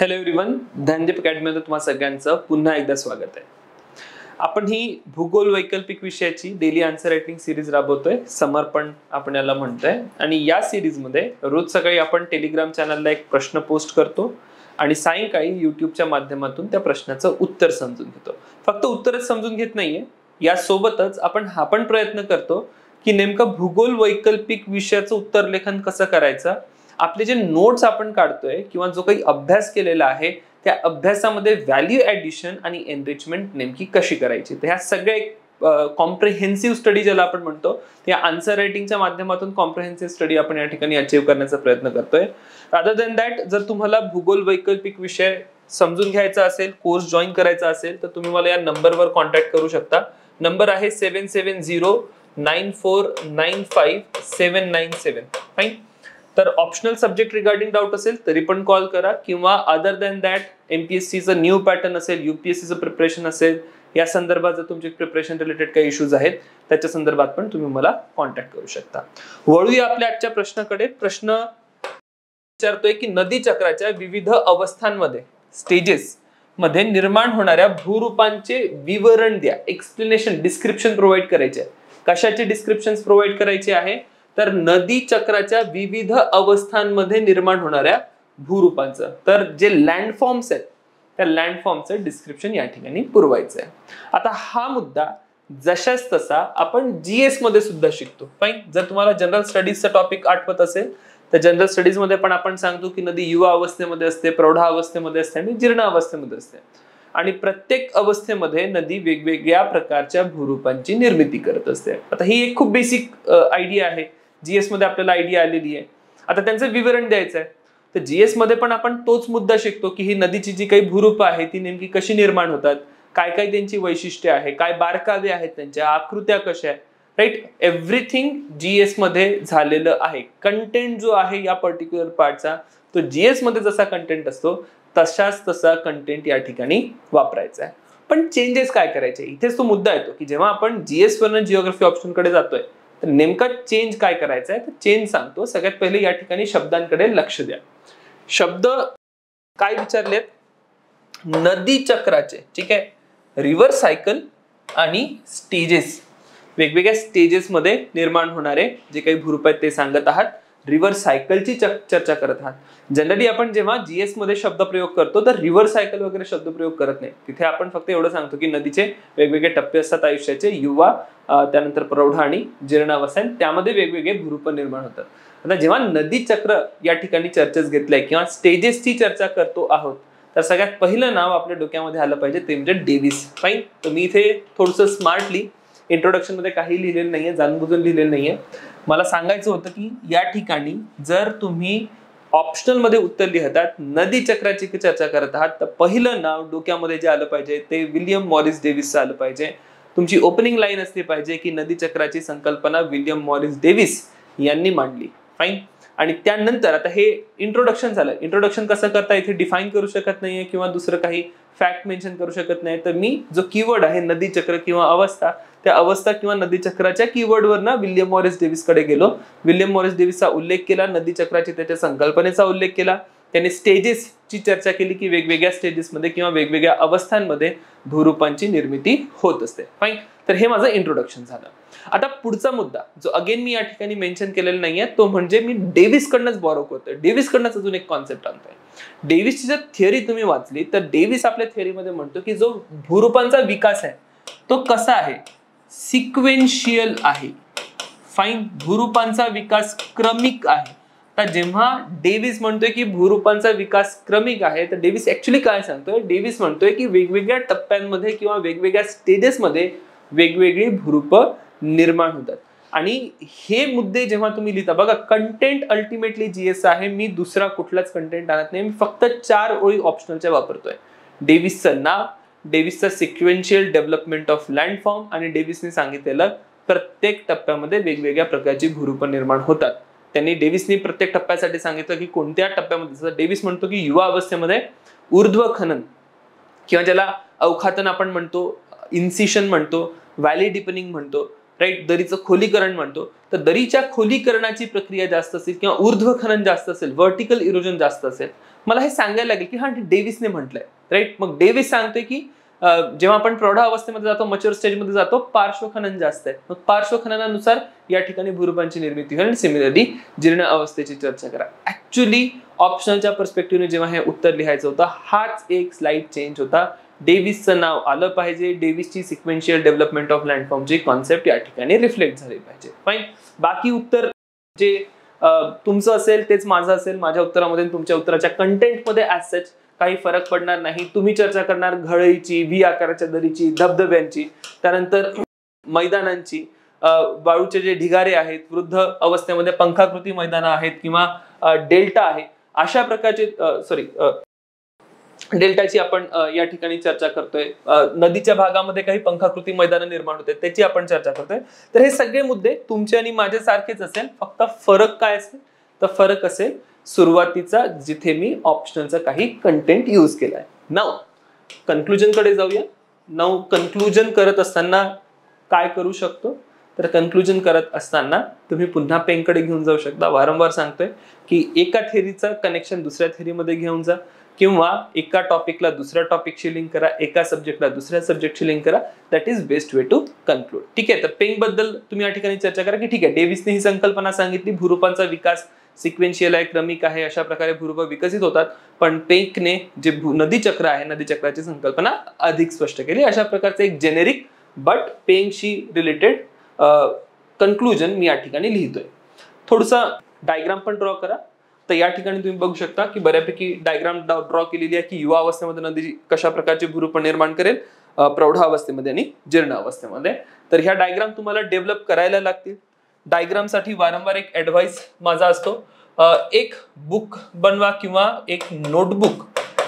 Hello everyone, Gyandeep अकॅडमीमध्ये तुम्हा सगळ्यांचं पुन्हा एकदा स्वागत आहे. आपण ही भूगोल वैकल्पिक विषयाची डेली आन्सर रायटिंग सिरीज राबवतोय. समर्पण आपण याला म्हणतोय. आणि या सिरीज मध्ये रोज सकाळी आपण टेलिग्राम चॅनलला एक प्रश्न पोस्ट करतो आणि सायंकाळी युट्यूबच्या माध्यमातून त्या प्रश्नाचं उत्तर समजून घेतो. फक्त उत्तरच समजून घेत नाहीये, यासोबतच आपण हा पण प्रयत्न करतो की नेमकं भूगोल वैकल्पिक विषयाचं उत्तर लेखन कसं करायचं, आपले जे नोट्स आपण काढतोय किंवा जो काही अभ्यास केलेला आहे त्या अभ्यासामध्ये व्हॅल्यू ऍडिशन आणि एनरिचमेंट नेमकी कशी करायची. तर ह्या सगळे कॉम्प्रिहेन्सिव्ह स्टडी ज्याला आपण म्हणतो, या आन्सर रायटिंगच्या माध्यमातून कॉम्प्रिहेन्सिव्ह स्टडी आपण या ठिकाणी अचीव्ह करण्याचा प्रयत्न करतोय. रादर दॅन दॅट, जर तुम्हाला भूगोल वैकल्पिक विषय समजून घ्यायचा असेल, कोर्स जॉईन करायचा असेल, तर तुम्ही मला या नंबरवर कॉन्टॅक्ट करू शकता. नंबर आहे 7709495797. फाईन. तर ऑप्शनल सब्जेक्ट रिगार्डिंग डाऊट असेल तरी पण कॉल करा, किंवा अदर दॅन दॅट एमपीएससीचं न्यू पॅटर्न असेल, युपीएससीचं प्रिपरेशन असेल, या संदर्भात जर तुमचे प्रिपरेशन रिलेटेड काही इश्यूज आहेत त्याच्या संदर्भात पण तुम्ही मला कॉन्टॅक्ट करू शकता. वळूया आपल्या आजच्या प्रश्नाकडे. प्रश्न विचारतोय की नदी चक्राच्या विविध अवस्थांमध्ये, स्टेजेस मध्ये निर्माण होणाऱ्या भूरूपांचे विवरण द्या. एक्सप्लेनेशन, डिस्क्रिप्शन प्रोव्हाइड करायचे. कशाचे डिस्क्रिप्शन प्रोव्हाइड करायचे आहे? तर नदी चक्राच्या विविध अवस्थांमध्ये निर्माण होणाऱ्या भूरूपांचं, तर जे लँडफॉर्म्स आहेत त्या लँडफॉर्मचं डिस्क्रिप्शन या ठिकाणी पुरवायचं आहे. आता हा मुद्दा जशाच तसा आपण जीएस मध्ये सुद्धा शिकतो. फाईन. जर तुम्हाला जनरल स्टडीजचा टॉपिक आठवत असेल तर जनरल स्टडीज मध्ये पण आपण सांगतो की नदी युवा अवस्थेमध्ये असते, प्रौढावस्थेमध्ये असते आणि जीर्ण अवस्थेमध्ये असते. आणि प्रत्येक अवस्थेमध्ये नदी वेगवेगळ्या प्रकारच्या भूरूपांची निर्मिती करत असते. आता ही एक खूप बेसिक आयडिया आहे, जीएस मध्ये आपल्याला आयडिया आलेली आहे. आता त्यांचं विवरण द्यायचं आहे. तर जीएस मध्ये पण आपण तोच मुद्दा शिकतो की ही नदीची जी काही भूरूप आहे ती नेमकी कशी निर्माण होतात, काय काय त्यांची वैशिष्ट्ये आहे, काय बारकावे आहेत, त्यांच्या आकृत्या कशा आहेत. राईट. एव्हरीथिंग जीएस मध्ये झालेलं आहे. कंटेंट जो आहे या पर्टिक्युलर पार्टचा, तो जीएस मध्ये जसा कंटेंट असतो तशाच तसा कंटेंट या ठिकाणी वापरायचा आहे. पण चेंजेस काय करायचे, इथेच तो मुद्दा येतो की जेव्हा आपण जीएस वरनं जिओग्राफी ऑप्शन कडे जातोय तर नेमका चेंज काय करायचा आहे. तर चेंज सांगतो. सगळ्यात पहिले या ठिकाणी शब्दांकडे लक्ष द्या. शब्द काय विचारलेत? नदी चक्राचे. ठीक आहे. रिव्हर सायकल आणि स्टेजेस, वेगवेगळ्या स्टेजेस मध्ये निर्माण होणारे जे काही भूरूप आहेत ते सांगत आहात. रिव्हर सायकलची चर्चा करत आहात. जनरली आपण जेव्हा जीएस मध्ये शब्द प्रयोग करतो तर रिव्हर सायकल वगैरे शब्द प्रयोग करत नाही. तिथे आपण फक्त एवढं सांगतो की नदीचे वेगवेगळे टप्पे असतात आयुष्याचे, युवा, त्यानंतर प्रौढ आणि जीर्ण अवस्था, त्यामध्ये वेगवेगळे भूरूप निर्माण होतात. आता जेव्हा नदी चक्र या ठिकाणी चर्चेस घेतलंय किंवा स्टेजेसची चर्चा करतो आहोत तर सगळ्यात पहिलं नाव आपल्या डोक्यामध्ये आलं पाहिजे ते म्हणजे डेव्हिस. फाईन. तर मी इथे थोडंसं स्मार्टली इंट्रोडक्शन मध्ये काही लिहिलेलं नाहीये, जाणबुजून लिहिलेलं नाहीये. मला सांगायचं होतं की या ठिकाणी जर तुम्ही ऑप्शनल मध्ये उत्तर लिहितात, नदी चक्राची चर्चा करत आहात, तर पहिलं नाव डोक्यामध्ये जे आलं पाहिजे ते विल्यम मॉरिस डेव्हिसचं आलं पाहिजे. तुमची ओपनिंग लाईन असली पाहिजे की नदी चक्राची संकल्पना विल्यम मॉरिस डेव्हिस यांनी मांडली. फाईन. आणि त्यानंतर आता हे इंट्रोडक्शन झालं. इंट्रोडक्शन कसं करता, इथे डिफाईन करू शकत नाहीये किंवा दुसरं काही फॅक्ट मेन्शन करू शकत नाही. तर मी जो कीवर्ड आहे नदी चक्र किंवा अवस्था, त्या अवस्था किंवा नदी चक्राच्या कीवर्डवर ना विल्यम मॉरिस डेव्हिस कडे गेलो. विल्यम मॉरिस डेव्हिसचा उल्लेख केला, नदी चक्राची त्याच्या संकल्पनेचा उल्लेख केला. त्यांनी स्टेजेसची चर्चा केली की वेगवेगळ्या स्टेजेसमध्ये किंवा वेगवेगळ्या अवस्थांमध्ये भूरूपांची निर्मिती होत असते. फाईन. तर हे माझं इंट्रोडक्शन झालं. आता पुढचा मुद्दा जो अगेन मी या ठिकाणी मेन्शन केलेला नाहीये तो म्हणजे मी डेव्हिस कडनंच बॉरो करतोय. डेव्हिस कडनंच अजून एक कॉन्सेप्ट आणतोय. डेव्हिसची जर थिअरी तुम्ही वाचली तर डेव्हिस आपल्या थिअरीमध्ये म्हणतो की जो भूरूपांचा विकास आहे तो कसा आहे, सिक्वेन्शियल आहे. फाईन. भूरूपांचा विकास क्रमिक आहे. तर जेव्हा डेव्हिस म्हणतोय की भूरूपांचा विकास क्रमिक आहे तर डेव्हिस ऍक्च्युली काय सांगतोय? डेव्हिस म्हणतोय की वेगवेगळ्या टप्प्यांमध्ये किंवा वेगवेगळ्या स्टेजेसमध्ये वेगवेगळी भूरूप निर्माण होतात. आणि हे मुद्दे जेव्हा तुम्ही लिहिता बघा, कंटेंट अल्टिमेटली जीएस आहे. मी दुसरा कुठलाच कंटेंट आणत नाही. मी फक्त 4 ओळी ऑप्शनलच्या वापरतोय. डेव्हिसचं नाव, डेव्हिसचा सिक्वेन्शियल डेव्हलपमेंट ऑफ लँडफॉर्म आणि डेव्हिसने सांगितलेलं प्रत्येक टप्प्यामध्ये वेगवेगळ्या प्रकारची भूरूप निर्माण होतात. त्यांनी डेव्हिसने प्रत्येक टप्प्यासाठी सांगितलं की कोणत्या टप्प्यामध्ये. जसं डेव्हिस म्हणतो की युवा अवस्थेमध्ये ऊर्ध्व खनन किंवा ज्याला अवखातन आपण म्हणतो, इन्सिशन म्हणतो, व्हॅली डिपनिंग म्हणतो, राईट, दरीचं खोलीकरण म्हणतो. तर दरीच्या खोलीकरणाची प्रक्रिया जास्त असेल किंवा ऊर्ध्व खनन जास्त असेल, व्हर्टिकल इरोजन जास्त असेल मला हे सांगायला लागेल की हा डेव्हिसने म्हटलंय, राईट. मग डेव्हिस सांगतोय की जेव्हा आपण प्रौढावस्थेमध्ये जातो, मच्युअर स्टेजमध्ये जातो, पार्श्वखनन जास्त आहे. मग पार्श्वखननानुसार या ठिकाणी भूरूपांची निर्मिती होईल. आणि सिमिलरली जीर्ण अवस्थेची चर्चा करा. ऍक्च्युली ऑप्शनलच्या पर्स्पेक्टिव्हने जेव्हा हे उत्तर लिहायचं होतं, हाच एक स्लाइड चेंज होता. डेव्हिसचं नाव आलं पाहिजे, डेव्हिसची सिक्वेन्शियल डेव्हलपमेंट ऑफ लँडफॉर्मची कॉन्सेप्ट या ठिकाणी रिफ्लेक्ट झाली पाहिजे. फाईन. बाकी उत्तर जे तुमचं असेल तेच माझं असेल. माझ्या उत्तरामध्ये तुमच्या उत्तराच्या कंटेंटमध्ये ऍज सच काही फरक पडणार नाही. तुम्ही चर्चा करणार घळईची, व्ही आकाराच्या दरीची, धबधब्यांची, त्यानंतर मैदानांची, वाळूचे जे ढिगारे आहेत, वृद्ध अवस्थेमध्ये पंखाकृती मैदानं आहेत किंवा डेल्टा आहे, अशा प्रकारचे डेल्टाची आपण या ठिकाणी चर्चा करतोय. नदीच्या भागामध्ये काही पंखाकृती मैदानं निर्माण होते, त्याची आपण चर्चा करतोय. तर हे सगळे मुद्दे तुमचे आणि माझे सारखेच असेल. फक्त फरक काय असेल, तर फरक असेल सुरुवातीचा, जिथे मी ऑप्शनलचा काही कंटेंट यूज केलाय. नाउ कन्क्लुजन कडे जाऊया. नाउ कन्क्लुजन करत असताना काय करू शकतो, तर कन्क्लुजन करत असताना तुम्ही पुन्हा पेनकडे घेऊन जाऊ शकता. वारंवार सांगतोय की एका थेरीचं कनेक्शन दुसऱ्या थेरीमध्ये घेऊन जा, किंवा एका टॉपिकला दुसऱ्या टॉपिकशी लिंक करा, एका सब्जेक्टला दुसऱ्या सब्जेक्टशी लिंक करा. That is best way to conclude. ठीक आहे. तर पेंग बद्दल तुम्ही या ठिकाणी चर्चा करा की ठीक आहे, डेव्हिसने ही संकल्पना सांगितली, भूरूपांचा विकास सिक्वेन्शियल आहे, क्रमिक आहे, अशा प्रकारे भूरूप विकसित होतात. पण पेंकने जे नदी चक्र आहे, नदी चक्राची संकल्पना अधिक स्पष्ट केली. अशा प्रकारचे एक जेनेरिक बट पेंगशी रिलेटेड कन्क्लुजन मी या ठिकाणी लिहितोय. थोडसा डायग्राम पण ड्रॉ करा. तर या ठिकाणी तुम्ही बघू शकता की बऱ्यापैकी डायग्राम ड्रॉ केलेली आहे की युवा अवस्थेमध्ये नदी कशा प्रकारचे भूरूप निर्माण करेल, प्रौढावस्थेमध्ये आणि जीर्ण अवस्थेमध्ये. तर ह्या डायग्राम तुम्हाला डेव्हलप करायला लागतील. डायग्राम साठी वारंवार एक ऍडवाइस माझा असतो, एक बुक बनवा किंवा एक नोटबुक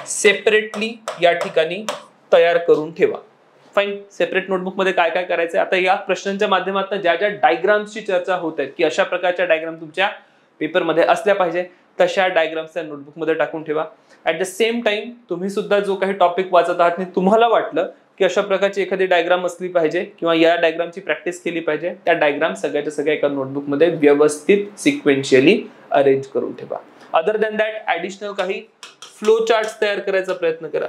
सेपरेटली या ठिकाणी तयार करून ठेवा. फाईन. सेपरेट नोटबुक मध्ये काय काय करायचंय, आता या प्रश्नांच्या माध्यमातून ज्या ज्या डायग्राम्सची चर्चा होत आहे की अशा प्रकारच्या डायग्राम तुमच्या पेपरमध्ये असल्या पाहिजे, तशा डायग्राम्स त्या नोटबुकमध्ये टाकून ठेवा. ऍट द सेम टाइम तुम्ही सुद्धा जो काही टॉपिक वाचत आहात आणि तुम्हाला वाटलं की अशा प्रकारची एखादी डायग्राम असली पाहिजे किंवा या डायग्रामची प्रॅक्टिस केली पाहिजे, त्या डायग्राम सगळ्याच्या सगळ्या एका नोटबुकमध्ये व्यवस्थित सिक्वेन्शियली अरेंज करून ठेवा. अदर दॅन दॅट ऍडिशनल काही फ्लो चार्ट्स तयार करायचा प्रयत्न करा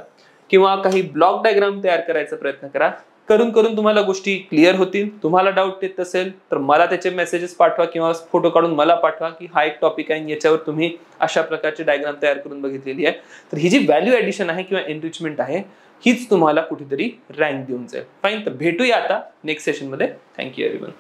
किंवा काही ब्लॉक डायग्राम तयार करायचा प्रयत्न करा. करून करून तुम्हाला गोष्टी क्लिअर होतील. तुम्हाला डाऊट येत असेल तर मला त्याचे मेसेजेस पाठवा किंवा फोटो काढून मला पाठवा की हा एक टॉपिक आहे, याच्यावर तुम्ही अशा प्रकारची डायग्राम तयार करून बघितलेली आहे. तर ही जी व्हॅल्यू ऍडिशन आहे किंवा एनरिचमेंट आहे, हीच तुम्हाला कुठेतरी रँक देऊन जाईल. फाईन. तर भेटूया आता नेक्स्ट सेशन मध्ये. Thank you everyone.